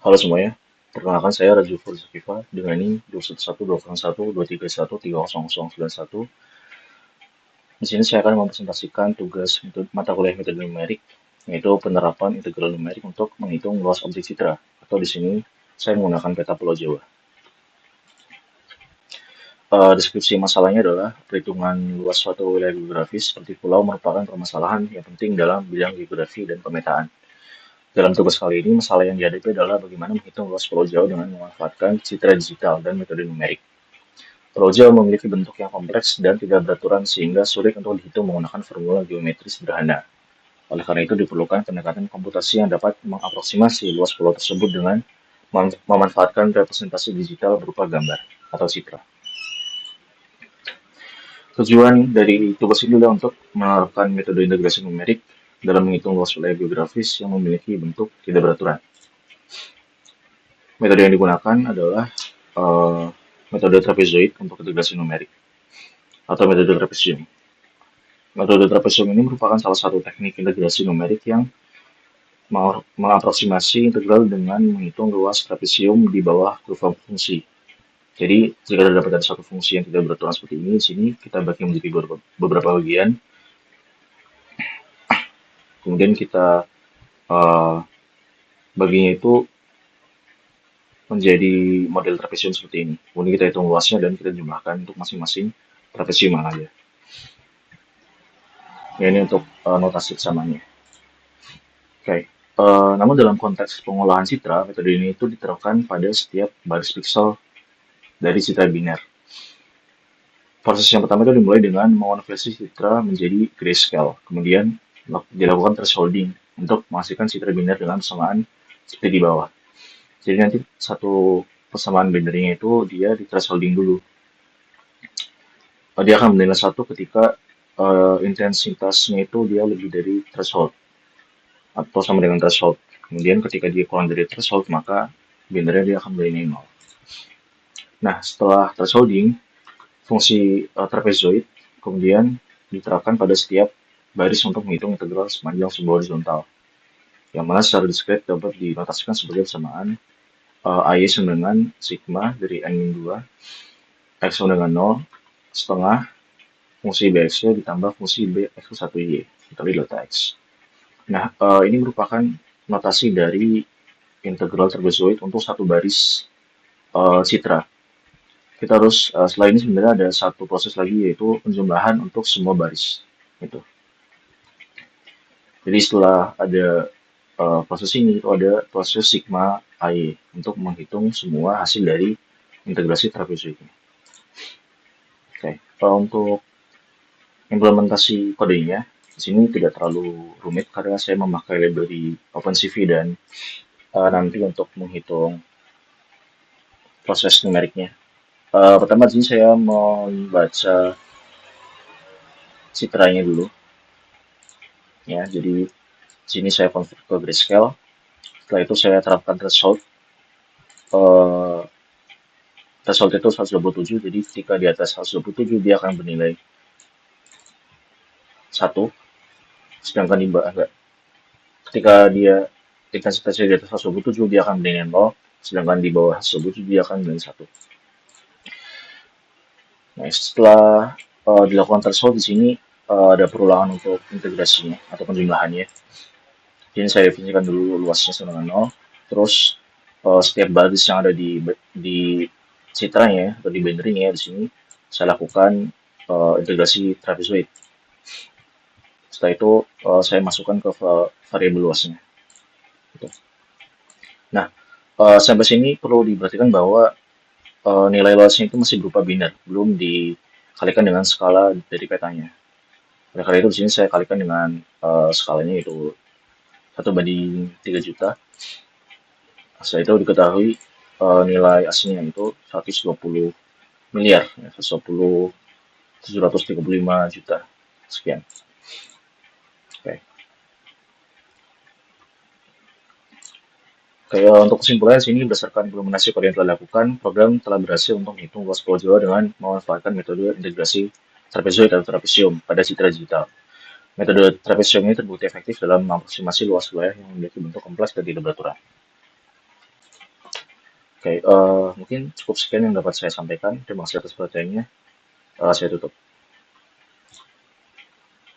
Halo semuanya, perkenalkan saya Raju Furzakifa dengan ini 211-201-231-30091. Di sini saya akan mempresentasikan tugas mata kuliah metode numerik, yaitu penerapan integral numerik untuk menghitung luas objek citra. Atau di sini saya menggunakan peta Pulau Jawa. Deskripsi masalahnya adalah perhitungan luas suatu wilayah geografis seperti pulau merupakan permasalahan yang penting dalam bidang geografi dan pemetaan. Dalam tugas kali ini, masalah yang dihadapi adalah bagaimana menghitung luas Pulau Jawa dengan memanfaatkan citra digital dan metode numerik. Pulau Jawa memiliki bentuk yang kompleks dan tidak beraturan sehingga sulit untuk dihitung menggunakan formula geometri sederhana. Oleh karena itu diperlukan pendekatan komputasi yang dapat mengaproksimasi luas pulau tersebut dengan memanfaatkan representasi digital berupa gambar atau citra. Tujuan dari tugas ini adalah untuk menerapkan metode integrasi numerik dalam menghitung luas wilayah geografis yang memiliki bentuk tidak beraturan. Metode yang digunakan adalah metode trapezoid untuk integrasi numerik atau metode trapesium. Metode trapesium ini merupakan salah satu teknik integrasi numerik yang mengaproksimasi integral dengan menghitung luas trapesium di bawah kurva fungsi. Jadi, jika terdapat ada satu fungsi yang tidak beraturan seperti ini, di sini kita bagi menjadi beberapa bagian. Kemudian kita baginya itu menjadi model trapesium seperti ini. Kemudian kita hitung luasnya dan kita jumlahkan untuk masing-masing trapesium yang ada. Ya, ini untuk notasi kesamanya. Oke. Namun dalam konteks pengolahan citra, metode ini itu diterapkan pada setiap baris piksel dari citra biner. Proses yang pertama itu dimulai dengan mengonversi citra menjadi grayscale. Kemudian dilakukan thresholding untuk menghasilkan citra biner dengan persamaan seperti di bawah. Jadi nanti satu persamaan binarnya itu dia di thresholding dulu. Dia akan menilai satu ketika intensitasnya itu dia lebih dari threshold atau sama dengan threshold. Kemudian ketika dia kurang dari threshold, maka binarnya dia akan menjadi 0. Nah, setelah thresholding, fungsi trapezoid kemudian diterapkan pada setiap baris untuk menghitung integral sepanjang sumbu horizontal. Yang mana secara diskret dapat dinotasikan sebagai persamaan AY sama dengan sigma dari N-2, X sama dengan 0, setengah fungsi BX-nya ditambah fungsi BX1Y, dikali delta X. Nah, ini merupakan notasi dari integral trapezoid untuk satu baris citra. Kita harus, setelah ini sebenarnya ada satu proses lagi yaitu penjumlahan untuk semua baris. Itu. Jadi setelah ada proses ini, itu ada proses sigma AY untuk menghitung semua hasil dari integrasi trapezoid ini. Oke, untuk implementasi kodenya, di sini tidak terlalu rumit karena saya memakai library OpenCV dan nanti untuk menghitung proses numeriknya. Pertama di sini saya membaca citranya dulu. Ya, jadi di sini saya convert ke grayscale. Setelah itu saya terapkan threshold. Threshold itu 127, jadi ketika di atas 127 dia akan bernilai 1. Sedangkan di bawah enggak. Ketika dia intensitasnya di atas 127 dia akan bernilai 0. Sedangkan di bawah 127 dia akan bernilai 1. Nah, setelah dilakukan threshold di sini ada perulangan untuk integrasinya atau penjumlahannya. Jadi saya definisikan dulu luasnya sama dengan 0. Terus setiap baris yang ada di citranya atau di binary-nya di sini saya lakukan integrasi trapezoid. Setelah itu saya masukkan ke variabel luasnya. Gitu. Nah, sampai sini perlu diperhatikan bahwa nilai luasnya itu masih berupa binar, belum dikalikan dengan skala dari petanya. Oleh karena itu di sini saya kalikan dengan skalanya itu 1/3 juta. Setelah itu diketahui nilai aslinya itu 120 miliar, 735 juta sekian. Oke. Kayak untuk kesimpulannya sini berdasarkan implementasi kode yang telah dilakukan, program telah berhasil untuk menghitung luas Pulau Jawa dengan memanfaatkan metode integrasi trapezoid atau trapesium pada citra digital. Metode trapesium ini terbukti efektif dalam mengaproksimasi luas wilayah yang memiliki bentuk kompleks dan tidak beraturan. Oke, mungkin cukup sekian yang dapat saya sampaikan. Terima kasih atas perhatiannya. Saya tutup.